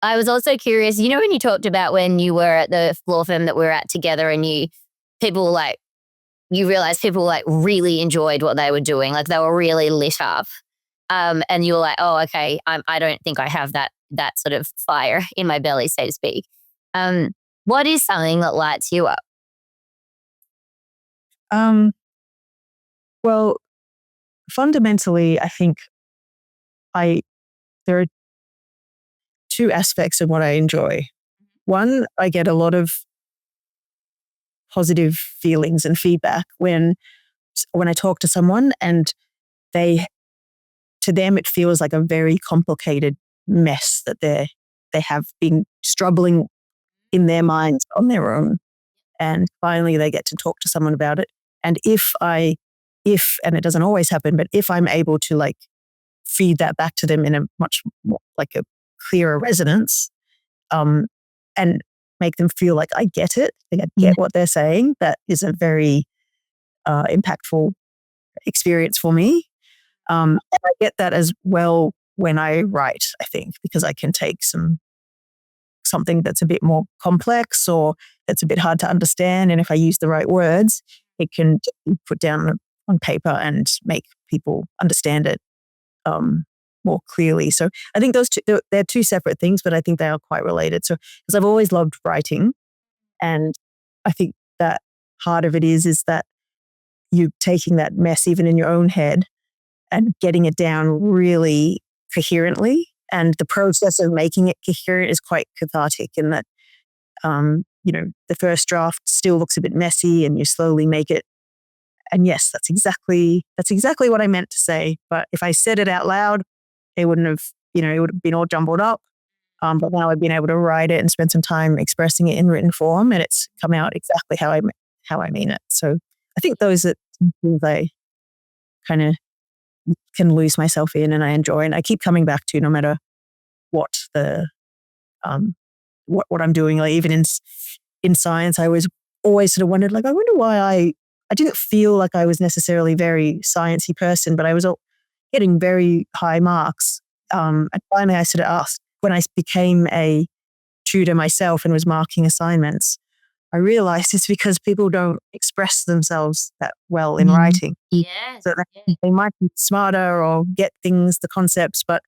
was also curious, when you talked about when you were at the law firm that we were at together and you realized people like really enjoyed what they were doing. Like they were really lit up. And you were like, oh, okay, I don't think I have that sort of fire in my belly, so to speak. What is something that lights you up? Well, fundamentally, I think there are two aspects of what I enjoy. One, I get a lot of positive feelings and feedback when I talk to someone and to them it feels like a very complicated mess that they have been struggling in their minds on their own. And finally they get to talk to someone about it. And if and it doesn't always happen, but if I'm able to like feed that back to them in a much more like a clearer resonance, and make them feel like I get it, I get what they're saying, that is a very impactful experience for me. And I get that as well when I write, I think, because I can take something that's a bit more complex or that's a bit hard to understand. And if I use the right words, it can be put down on paper and make people understand it more clearly. So I think those two, they're two separate things, but I think they are quite related. So because I've always loved writing, and I think that part of it is that you taking that mess even in your own head and getting it down really coherently. And the process of making it coherent is quite cathartic in that the first draft still looks a bit messy and you slowly make it. And yes, that's exactly what I meant to say. But if I said it out loud, it wouldn't have, it would have been all jumbled up. But now I've been able to write it and spend some time expressing it in written form, and it's come out exactly how I mean it. So I think those are things I kind of can lose myself in, and I enjoy, and I keep coming back to no matter what the what I'm doing. Like even in science, I was always sort of wondered, like, I wonder why I didn't feel like I was necessarily a very sciencey person, but I was getting very high marks. And finally, I sort of asked, when I became a tutor myself and was marking assignments, I realized it's because people don't express themselves that well in writing. Yeah. So they might be smarter or get things, the concepts, but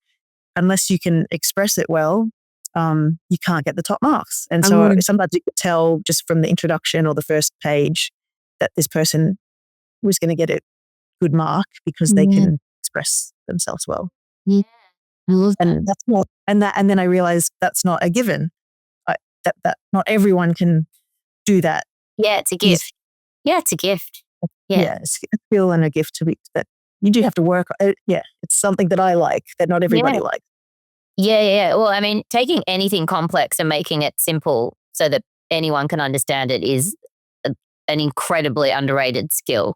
unless you can express it well, you can't get the top marks. And so sometimes you could tell just from the introduction or the first page that this person was going to get a good mark because they can express themselves well. Yeah. I love that. And that's not, and then I realized that's not a given. That not everyone can do that. Yeah, it's a gift. Yeah, it's a gift. Yeah, it's a skill and a gift to be that you do have to work. Yeah, it's something that I like that not everybody likes. Yeah. Well, I mean, taking anything complex and making it simple so that anyone can understand it is an incredibly underrated skill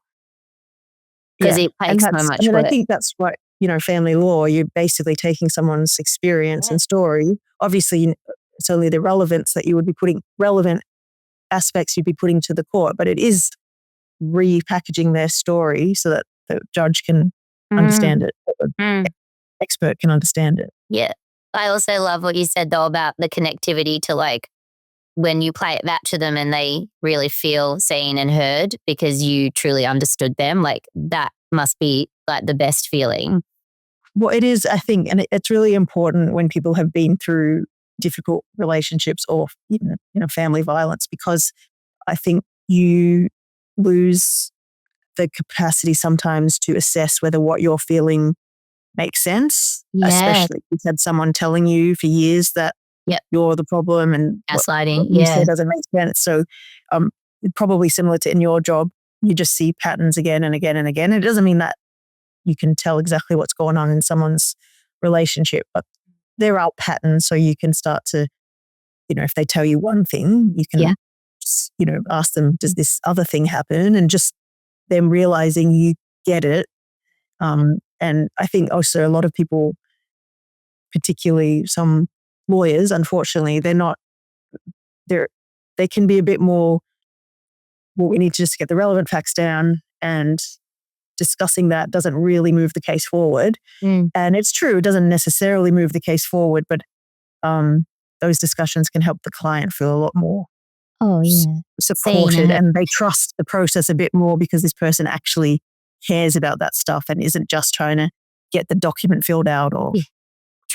because it takes so much work. I think that's what, family law, you're basically taking someone's experience and story. Obviously, it's only the relevant aspects you'd be putting to the court, but it is repackaging their story so that the judge can understand it, the expert can understand it. Yeah. I also love what you said though about the connectivity to like when you play that to them and they really feel seen and heard because you truly understood them. Like that must be like the best feeling. Well, it is, I think, and it's really important when people have been through difficult relationships or family violence, because I think you lose the capacity sometimes to assess whether what you're feeling makes sense, especially if you've had someone telling you for years that you're the problem and gaslighting. What you say doesn't make sense. So probably similar to in your job, you just see patterns again and again and again. And it doesn't mean that you can tell exactly what's going on in someone's relationship, but there are patterns. So you can start to, if they tell you one thing, you can just, ask them, does this other thing happen? And just them realizing you get it. And I think also a lot of people, particularly some lawyers, unfortunately, they can be a bit more, well, we need to just get the relevant facts down, and discussing that doesn't really move the case forward. And it's true, it doesn't necessarily move the case forward, but those discussions can help the client feel a lot more supported, and they trust the process a bit more because this person actually cares about that stuff and isn't just trying to get the document filled out or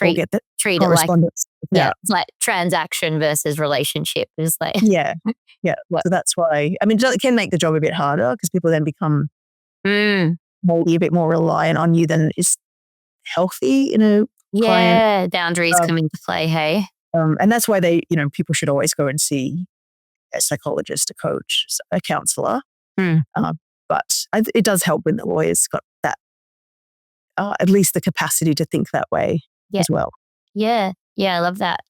get the correspondence. It's like transaction versus relationship is like So that's why, I mean, it can make the job a bit harder because people then become maybe a bit more reliant on you than is healthy in a client. Boundaries come into play. Hey, and that's why people should always go and see a psychologist, a coach, a counselor. But it does help when the lawyer's got that, at least the capacity to think that way as well. Yeah, I love that.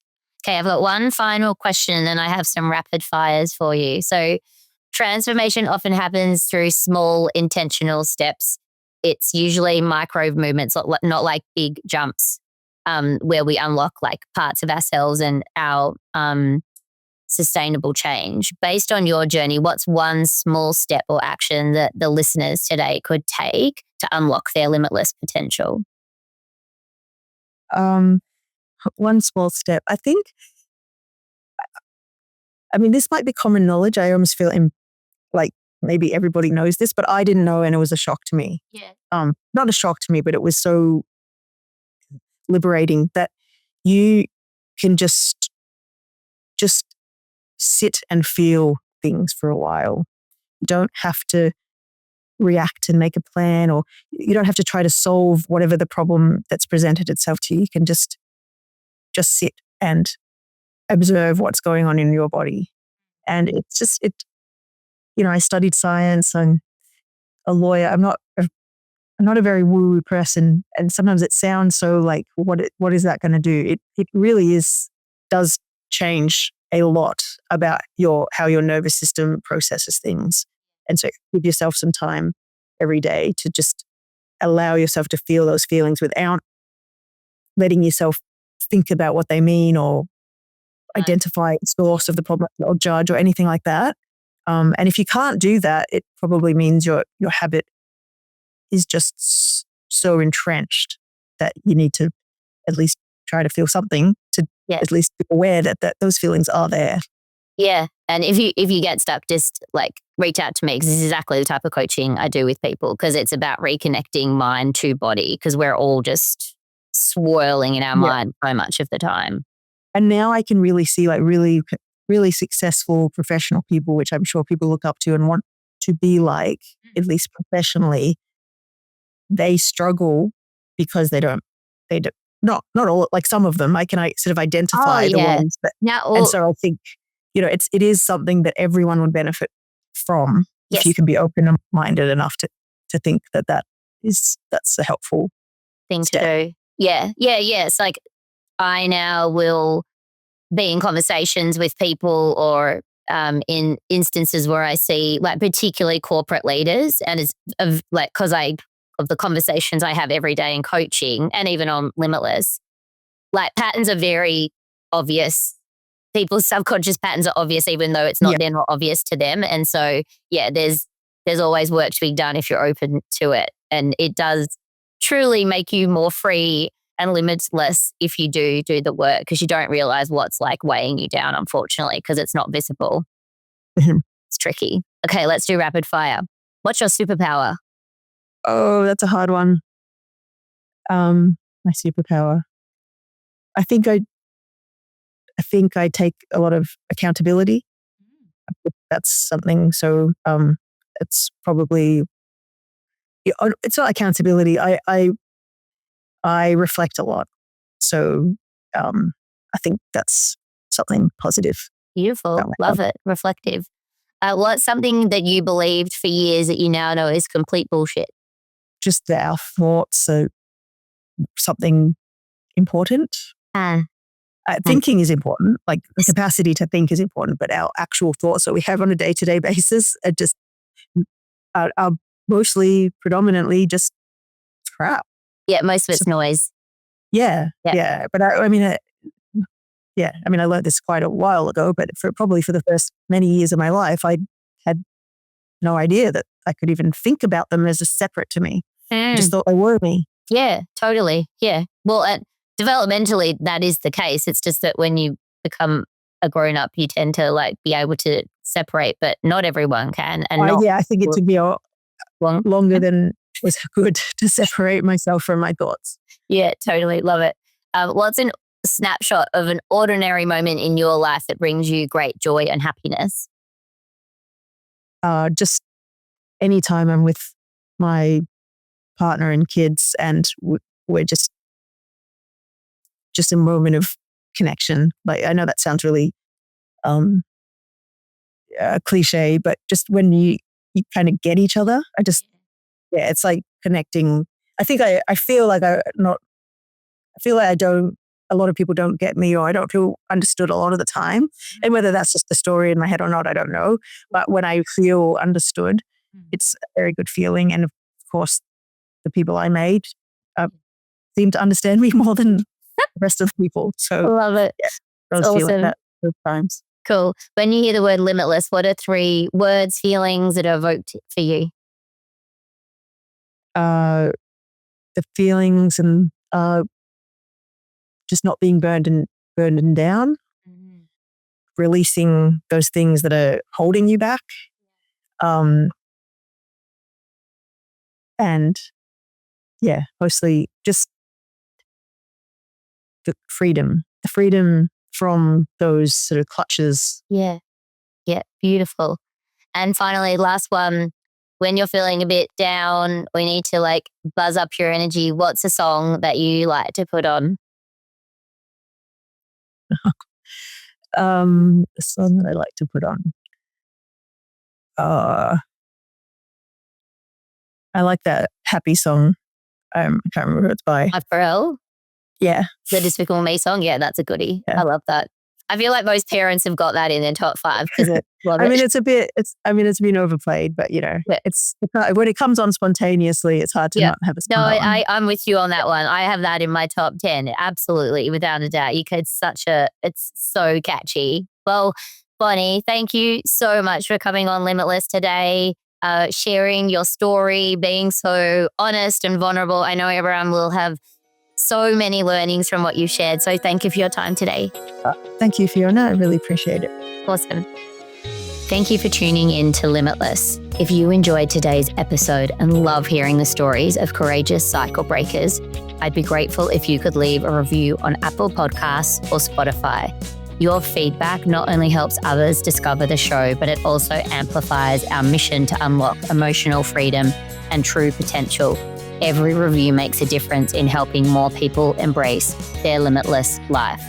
Okay, I've got one final question and then I have some rapid fires for you. So transformation often happens through small intentional steps. It's usually micro movements, not like big jumps, where we unlock like parts of ourselves and our sustainable change. Based on your journey, what's one small step or action that the listeners today could take to unlock their limitless potential? One small step. I think, this might be common knowledge. I almost feel like maybe everybody knows this, but I didn't know, and it was a shock to me. Not a shock to me, but it was so liberating that you can just sit and feel things for a while. You don't have to react and make a plan, or you don't have to try to solve whatever the problem that's presented itself to you. You can just sit and observe what's going on in your body. And it's just, I studied science. I'm a lawyer. I'm not a very woo person. And sometimes it sounds so like, what is that going to do? It really does change a lot about how your nervous system processes things. And so give yourself some time every day to just allow yourself to feel those feelings without letting yourself think about what they mean or identify the source of the problem or judge or anything like that. And if you can't do that, it probably means your habit is just so entrenched that you need to at least try to feel something to at least be aware that those feelings are there. Yeah. And if you get stuck, just like reach out to me, because this is exactly the type of coaching I do with people, because it's about reconnecting mind to body, because we're all just swirling in our mind so much of the time. And now I can really see like really, really successful professional people, which I'm sure people look up to and want to be like, at least professionally. They struggle because they don't, not all, like some of them, I sort of identify the ones that, and so I think, it is something that everyone would benefit from if you can be open-minded enough to think that's a helpful thing step. to do. Yeah. It's like I now will be in conversations with people or in instances where I see like particularly corporate leaders, and it's because of the conversations I have every day in coaching and even on Limitless, like patterns are very obvious. People's subconscious patterns are obvious, even though they're not obvious to them. And so, there's always work to be done if you're open to it. And it does truly make you more free and limitless if you do the work, because you don't realize what's like weighing you down, unfortunately, because it's not visible. It's tricky. Okay, let's do rapid fire. What's your superpower? Oh, that's a hard one. My superpower. I think I take a lot of accountability. That's something. So it's probably, it's not accountability. I reflect a lot. So I think that's something positive. Beautiful. Love it. Reflective. What's something that you believed for years that you now know is complete bullshit? Just that our thoughts are something important. Thinking is important, like the capacity to think is important, but our actual thoughts that we have on a day-to-day basis are just are mostly predominantly just crap. Yeah, most of it's noise. Yeah. But I mean, I learned this quite a while ago, but probably for the first many years of my life, I had no idea that I could even think about them as a separate to me. I just thought they were me. Yeah, totally. Yeah. Well, developmentally, that is the case. It's just that when you become a grown up, you tend to like be able to separate, but not everyone can. And I think it took me longer than was good to separate myself from my thoughts. Yeah, totally. Love it. What's a snapshot of an ordinary moment in your life that brings you great joy and happiness? Just anytime I'm with my partner and kids and we're just a moment of connection. Like, I know that sounds really cliche, but just when you kind of get each other, it's like connecting. I think I feel like a lot of people don't get me, or I don't feel understood a lot of the time. And whether that's just the story in my head or not, I don't know. But when I feel understood, it's a very good feeling. And of course, the people I made seem to understand me more than the rest of the people. So love it. Yeah, those feel like that those times. Cool. When you hear the word limitless, what are 3 words, feelings that are evoked for you? The feelings and just not being burdened down, releasing those things that are holding you back, and mostly just the freedom from those sort of clutches. Yeah, beautiful. And finally, last one. When you're feeling a bit down, we need to like buzz up your energy. What's a song that you like to put on? The song that I like to put on. I like that happy song. I can't remember who it's by. Pharrell, Yeah. the Despicable Me song. Yeah, that's a goodie. Yeah. I love that. I feel like most parents have got that in their top 5 because I mean, it's been overplayed, but it's not, when it comes on spontaneously, it's hard to not have a song. No, I'm with you on that one. I have that in my top 10. Absolutely, without a doubt. It's so catchy. Well, Bonnie, thank you so much for coming on Limitless today, sharing your story, being so honest and vulnerable. I know everyone will have so many learnings from what you shared. So thank you for your time today. Thank you, Fiona. I really appreciate it. Awesome. Thank you for tuning in to Limitless. If you enjoyed today's episode and love hearing the stories of courageous cycle breakers, I'd be grateful if you could leave a review on Apple Podcasts or Spotify. Your feedback not only helps others discover the show, but it also amplifies our mission to unlock emotional freedom and true potential. Every review makes a difference in helping more people embrace their limitless life.